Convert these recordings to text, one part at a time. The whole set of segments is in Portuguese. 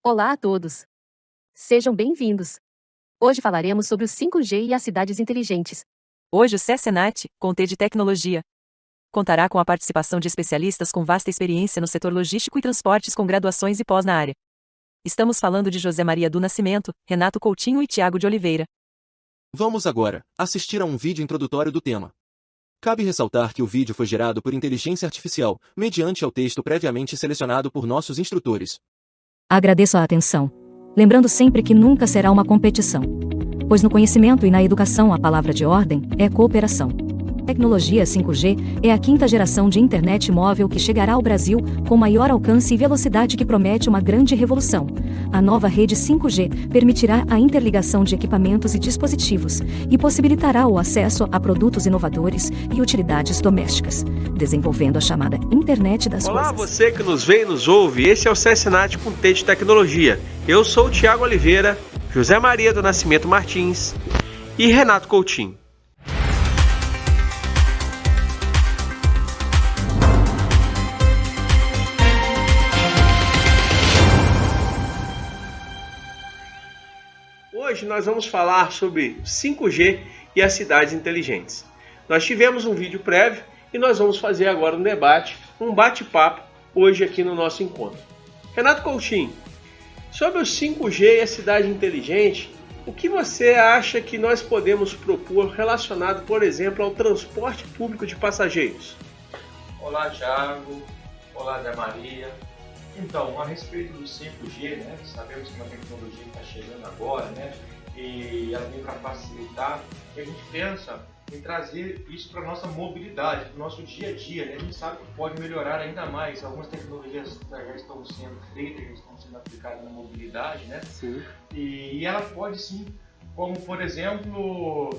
Olá a todos. Sejam bem-vindos. Hoje falaremos sobre o 5G e as cidades inteligentes. Hoje o CESENAT, com T de Tecnologia, contará com a participação de especialistas com vasta experiência no setor logístico e transportes com graduações e pós na área. Estamos falando de José Maria do Nascimento, Renato Coutinho e Tiago de Oliveira. Vamos agora assistir a um vídeo introdutório do tema. Cabe ressaltar que o vídeo foi gerado por inteligência artificial, mediante ao texto previamente selecionado por nossos instrutores. Agradeço a atenção. Lembrando sempre que nunca será uma competição. Pois no conhecimento e na educação a palavra de ordem é cooperação. Tecnologia 5G é a quinta geração de internet móvel que chegará ao Brasil com maior alcance e velocidade que promete uma grande revolução. A nova rede 5G permitirá a interligação de equipamentos e dispositivos e possibilitará o acesso a produtos inovadores e utilidades domésticas, desenvolvendo a chamada Internet das Coisas. Olá, você que nos vê e nos ouve, esse é o CESENAT com T de Tecnologia. Eu sou o Tiago Oliveira, José Maria do Nascimento Martins e Renato Coutinho. Hoje nós vamos falar sobre 5G e as cidades inteligentes. Nós tivemos um vídeo prévio e nós vamos fazer agora um debate, um bate-papo hoje aqui no nosso encontro. Renato Coutinho, sobre o 5G e a cidade inteligente, o que você acha que nós podemos propor relacionado, por exemplo, ao transporte público de passageiros? Olá, Thiago. Olá, Zé Maria. Então, a respeito do 5G, né, sabemos que é uma tecnologia que está chegando agora, né, e ela vem para facilitar, e a gente pensa em trazer isso para a nossa mobilidade, para o nosso dia a dia, né? A gente sabe que pode melhorar ainda mais, algumas tecnologias já estão sendo feitas, já estão sendo aplicadas na mobilidade, né? Sim. E ela pode sim, como por exemplo,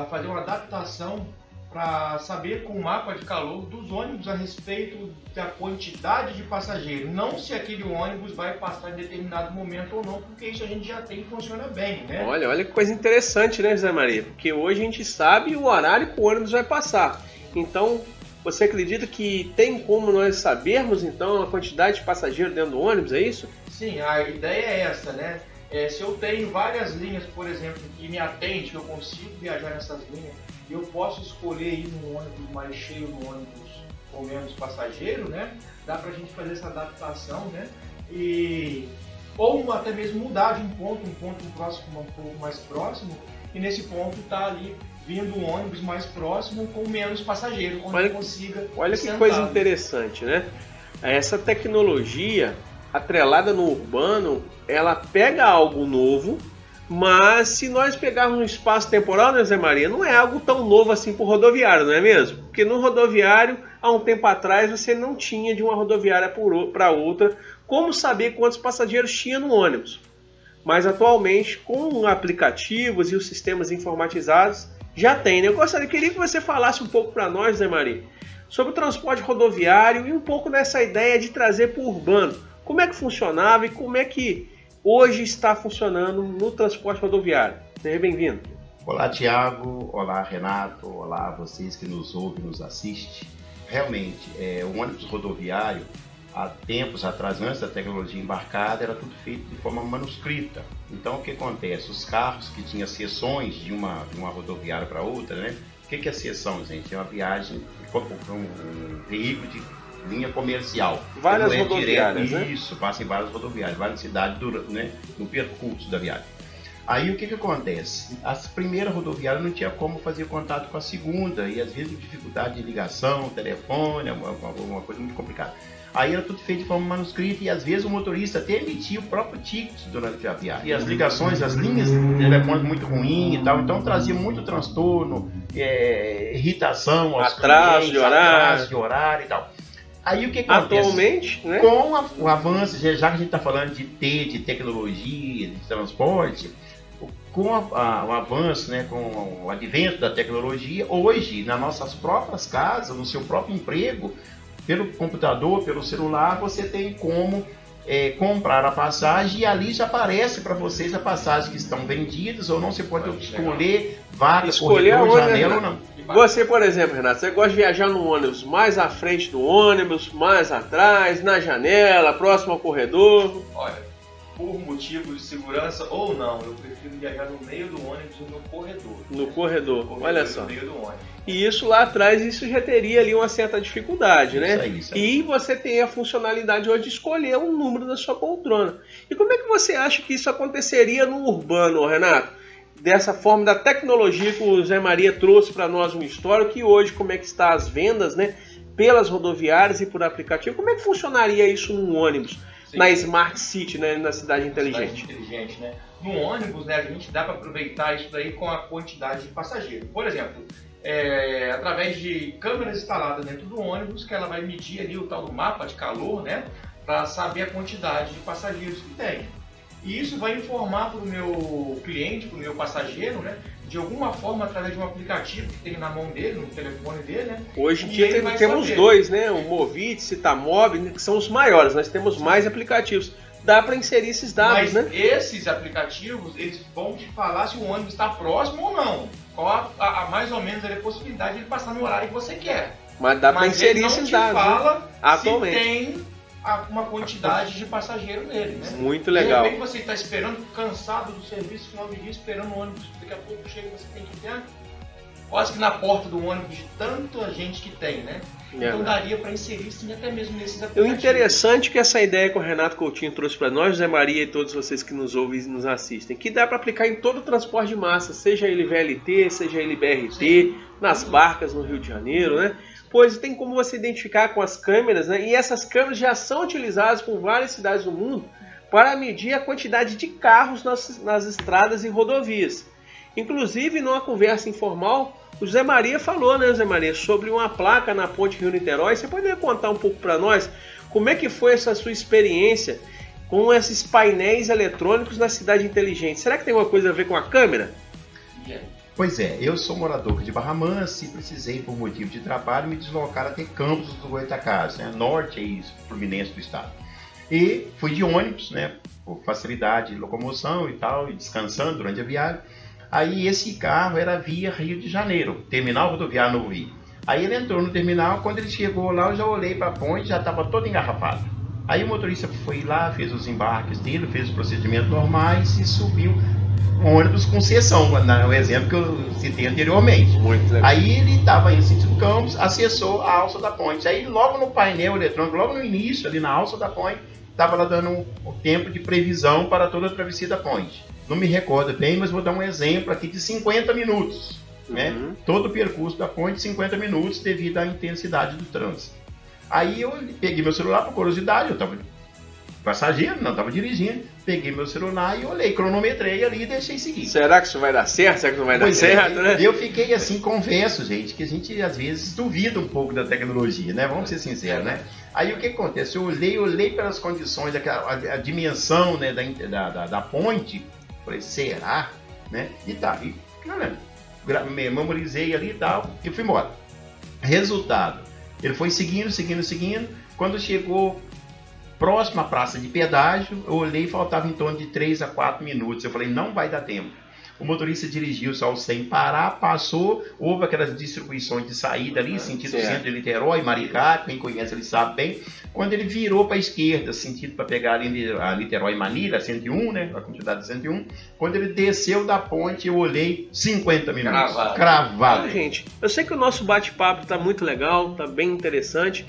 fazer uma adaptação para saber com o mapa de calor dos ônibus a respeito da quantidade de passageiros, não se aquele ônibus vai passar em determinado momento ou não, porque isso a gente já tem e funciona bem, né? Olha que coisa interessante, né, José Maria? Porque hoje a gente sabe o horário que o ônibus vai passar. Então, você acredita que tem como nós sabermos, então, a quantidade de passageiros dentro do ônibus, é isso? Sim, a ideia é essa, né? Se eu tenho várias linhas, por exemplo, que me atendem, que eu consigo viajar nessas linhas, e eu posso escolher ir num ônibus mais cheio, num ônibus com menos passageiro, né? Dá pra gente fazer essa adaptação, né? Ou até mesmo mudar de um ponto próximo, um pouco mais próximo, e nesse ponto tá ali vindo um ônibus mais próximo com menos passageiro, onde eu consiga Olha que coisa interessante, né? Essa tecnologia atrelada no urbano, ela pega algo novo, mas se nós pegarmos um espaço temporal, né, Zé Maria, não é algo tão novo assim para o rodoviário, não é mesmo? Porque no rodoviário, há um tempo atrás, você não tinha de uma rodoviária para outra como saber quantos passageiros tinha no ônibus. Mas atualmente, com aplicativos e os sistemas informatizados, já tem, né? Queria que você falasse um pouco para nós, Zé Maria, sobre o transporte rodoviário e um pouco dessa ideia de trazer para o urbano. Como é que funcionava e como é que hoje está funcionando no transporte rodoviário? Seja bem-vindo. Olá, Tiago. Olá, Renato. Olá, vocês que nos ouvem e nos assistem. Realmente, o ônibus rodoviário, há tempos atrás, antes da tecnologia embarcada, era tudo feito de forma manuscrita. Então, o que acontece? Os carros que tinham seções de uma rodoviária para outra, né? O que é seção, gente? É uma viagem com um veículo de linha comercial. Várias rodoviárias, direto, né? Isso, passa em várias rodoviárias, várias cidades né, no percurso da viagem. Aí o que acontece? A primeira rodoviária não tinha como fazer contato com a segunda, e às vezes dificuldade de ligação, telefone, alguma coisa muito complicada. Aí era tudo feito de forma manuscrita e às vezes o motorista até emitia o próprio ticket durante a viagem. E as ligações, as linhas de telefone muito ruins e tal, então trazia muito transtorno, irritação, atraso de horário e tal. Aí o que acontece? Atualmente, né? Com o avanço, já que a gente está falando de tecnologia, de transporte, com o avanço, né, com o advento da tecnologia, hoje, nas nossas próprias casas, no seu próprio emprego, pelo computador, pelo celular, você tem como comprar a passagem e ali já aparece para vocês a passagem que estão vendidas ou não. Você pode escolher vaga, corredor, janela ou não. Você, por exemplo, Renato, você gosta de viajar no ônibus mais à frente do ônibus, mais atrás, na janela, próximo ao corredor? Olha, por motivo de segurança ou não, eu prefiro viajar no meio do ônibus ou no corredor. No corredor, olha só. No meio do ônibus. E isso lá atrás, isso já teria ali uma certa dificuldade, né? Isso aí. E você tem a funcionalidade hoje de escolher o número da sua poltrona. E como é que você acha que isso aconteceria no urbano, Renato? Dessa forma da tecnologia que o Zé Maria trouxe para nós uma história, que hoje como é que está as vendas, né? Pelas rodoviárias e por aplicativo. Como é que funcionaria isso num ônibus? Sim. Na Smart City, né? Na cidade inteligente. Cidade inteligente, né? No ônibus, né, a gente dá para aproveitar isso daí com a quantidade de passageiros. Por exemplo, através de câmeras instaladas dentro do ônibus, que ela vai medir ali o tal do mapa de calor, né? Para saber a quantidade de passageiros que tem. E isso vai informar para o meu cliente, para o meu passageiro, né? De alguma forma, através de um aplicativo que tem na mão dele, no telefone dele, né? Hoje em dia temos dois, né? O Movit, Citamob, que são os maiores. Nós temos mais aplicativos. Dá para inserir esses dados, mas né? Esses aplicativos, eles vão te falar se o ônibus está próximo ou não. Qual mais ou menos a possibilidade de ele passar no horário que você quer. Mas dá para inserir esses dados. Mas ele não te fala, né? Atualmente. Se tem uma quantidade de passageiro nele, né? Muito legal. De repente você está esperando, cansado do serviço, final de dia, esperando o ônibus, daqui a pouco chega e você tem que ter quase que na porta do ônibus de tanta gente que tem, né? Então daria para inserir sim até mesmo nesses aplicativos. O interessante é que essa ideia que o Renato Coutinho trouxe para nós, José Maria e todos vocês que nos ouvem e nos assistem, que dá para aplicar em todo o transporte de massa, seja ele VLT, seja ele BRT, sim, nas barcas no Rio de Janeiro, né? Pois tem como você identificar com as câmeras, né? E essas câmeras já são utilizadas por várias cidades do mundo para medir a quantidade de carros nas estradas e rodovias. Inclusive, numa conversa informal, o José Maria falou, né, José Maria, sobre uma placa na Ponte Rio-Niterói. Você poderia contar um pouco para nós como é que foi essa sua experiência com esses painéis eletrônicos na cidade inteligente? Será que tem alguma coisa a ver com a câmera? Pois é, eu sou morador de Barra Mansa e precisei, por motivo de trabalho, me deslocar até Campos do Goytacazes, né, norte e fluminense do estado. E fui de ônibus, né, por facilidade de locomoção e tal, e descansando durante a viagem. Aí esse carro era via Rio de Janeiro, terminal rodoviário Novo Rio. Aí ele entrou no terminal, quando ele chegou lá, eu já olhei para a ponte, já estava todo engarrafado. Aí o motorista foi lá, fez os embarques dele, fez os procedimentos normais e subiu um ônibus com seção, o exemplo que eu citei anteriormente. Aí ele estava indo sentido Campos, acessou a alça da ponte. Aí logo no painel eletrônico, logo no início, ali na alça da ponte, estava lá dando o tempo de previsão para toda a travessia da ponte. Não me recordo bem, mas vou dar um exemplo aqui de 50 minutos. Né? Todo o percurso da ponte, 50 minutos, devido à intensidade do trânsito. Aí eu peguei meu celular por curiosidade, eu estava passageiro, não estava dirigindo, peguei meu celular e olhei, cronometrei ali e deixei seguir. Será que isso vai dar certo? Será que não vai dar certo, né? Eu fiquei assim, confesso, gente, que a gente às vezes duvida um pouco da tecnologia, né? Vamos ser sinceros, né? Aí o que acontece? Eu olhei pelas condições, a dimensão, né, da ponte, falei, será? Né? E tá, memorizei ali e tal, e fui embora. Resultado, ele foi seguindo, quando chegou próximo à praça de pedágio, eu olhei e faltava em torno de 3 a 4 minutos. Eu falei, não vai dar tempo. O motorista dirigiu só sem parar, passou, houve aquelas distribuições de saída ali, sentido centro de Niterói, Maricá, quem conhece ele sabe bem. Quando ele virou para a esquerda, sentido para pegar ali a Niterói Manilha, 101, né, a quantidade 101, quando ele desceu da ponte, eu olhei 50 minutos. Cravado. Gente, eu sei que o nosso bate-papo está muito legal, está bem interessante,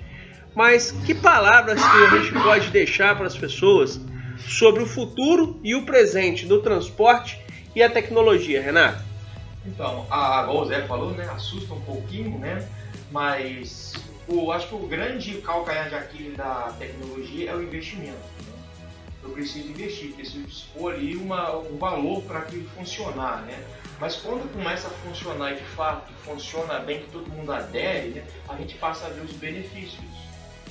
mas que palavras que a gente pode deixar para as pessoas sobre o futuro e o presente do transporte e a tecnologia, Renato? Então, o Zé falou, né, assusta um pouquinho, né, mas acho que o grande calcanhar de Aquiles da tecnologia é o investimento. Né? Eu preciso investir, preciso dispor ali um valor para aquilo funcionar, né? Mas quando começa a funcionar e de fato funciona bem, que todo mundo adere, né, a gente passa a ver os benefícios.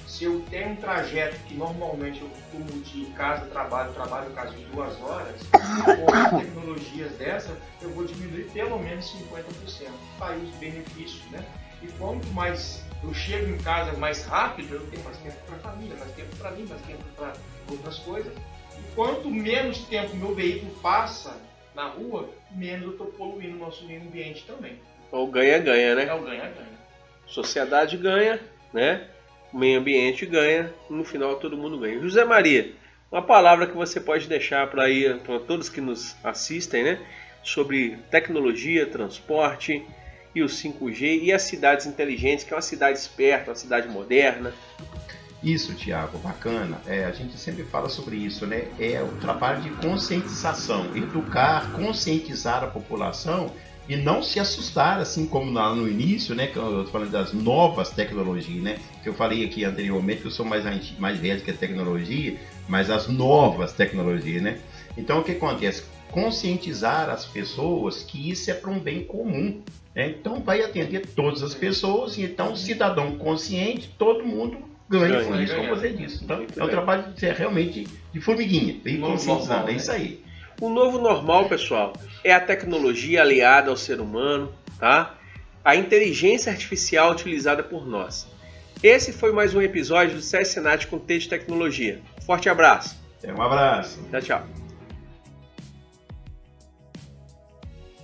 Se eu tenho um trajeto que normalmente eu costumo de casa, trabalho caso de 2 horas, com tecnologias dessa, eu vou diminuir pelo menos 50%. Tá aí os benefícios, né? E quanto mais eu chego em casa mais rápido, eu tenho mais tempo para a família, mais tempo para mim, mais tempo para outras coisas. E quanto menos tempo meu veículo passa na rua, menos eu estou poluindo o nosso meio ambiente também. O ganha-ganha, né? É o ganha-ganha. Sociedade ganha, né? O meio ambiente ganha, no final todo mundo ganha. José Maria, uma palavra que você pode deixar para todos que nos assistem, né? Sobre tecnologia, transporte e o 5G e as cidades inteligentes, que é uma cidade esperta, uma cidade moderna. Isso, Tiago, bacana. A gente sempre fala sobre isso, né? É o trabalho de conscientização, educar, conscientizar a população e não se assustar, assim como no início, né? Que eu estou falando das novas tecnologias, né? Que eu falei aqui anteriormente que eu sou mais velho que a tecnologia, mas as novas tecnologias, né? Então, o que acontece? Conscientizar as pessoas que isso é para um bem comum, né? Então, vai atender todas as pessoas e então, cidadão consciente, todo mundo ganha com isso, como você disse. Então, é um trabalho realmente de formiguinha, bem conscientizando, é isso aí. O novo normal, pessoal, é a tecnologia aliada ao ser humano, tá? A inteligência artificial utilizada por nós. Esse foi mais um episódio do CS Senat com T de Tecnologia. Forte abraço. Um abraço. Tchau, tchau.